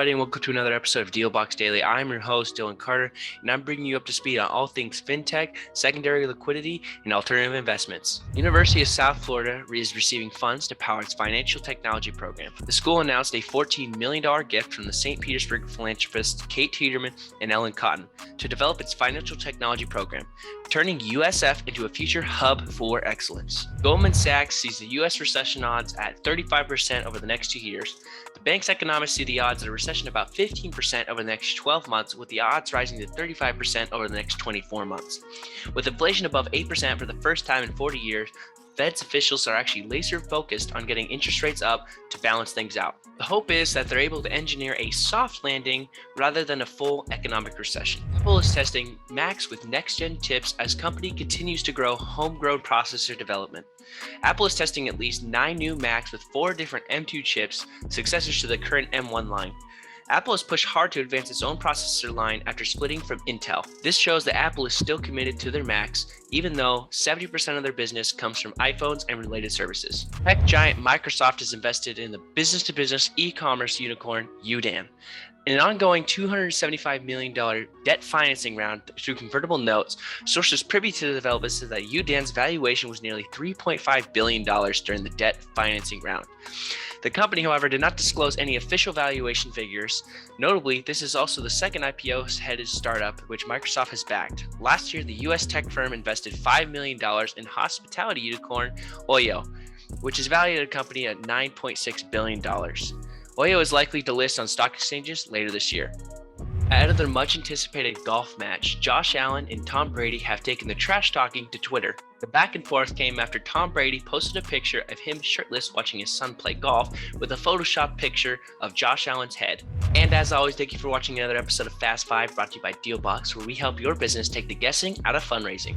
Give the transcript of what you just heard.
everybody, and welcome to another episode of Dealbox Daily. I'm your host, Dylan Carter, and I'm bringing you up to speed on all things fintech, secondary liquidity, and alternative investments. University of South Florida is receiving funds to power its financial technology program. The school announced a $14 million gift from the St. Petersburg philanthropists Kate Tiedemann and Ellen Cotton to develop its financial technology program, turning USF into a future hub for excellence. Goldman Sachs sees the U.S. recession odds at 35% over the next 2 years. The bank's economists see the odds of a recession about 15% over the next 12 months, with the odds rising to 35% over the next 24 months. With inflation above 8% for the first time in 40 years, Fed's officials are actually laser focused on getting interest rates up to balance things out. The hope is that they're able to engineer a soft landing rather than a full economic recession. Apple is testing Macs with nextgen chips as company continues to grow homegrown processor development. Apple is testing at least 9 new Macs with 4 different M2 chips, successors to the current M1 line. Apple has pushed hard to advance its own processor line after splitting from Intel. This shows that Apple is still committed to their Macs, even though 70% of their business comes from iPhones and related services. Tech giant Microsoft has invested in the business-to-business e-commerce unicorn Udaan. In an ongoing $275 million debt financing round through convertible notes, sources privy to the development said that Udaan's valuation was nearly $3.5 billion during the debt financing round. The company, however, did not disclose any official valuation figures. Notably, this is also the second IPO-headed startup which Microsoft has backed. Last year, the U.S. tech firm invested $5 million in hospitality unicorn Oyo, which is valued at a company at $9.6 billion. Oyo is likely to list on stock exchanges later this year. Ahead of their much-anticipated golf match, Josh Allen and Tom Brady have taken the trash talking to Twitter. The back and forth came after Tom Brady posted a picture of him shirtless watching his son play golf with a Photoshop picture of Josh Allen's head. And as always, thank you for watching another episode of Fast 5 brought to you by Dealbox, where we help your business take the guessing out of fundraising.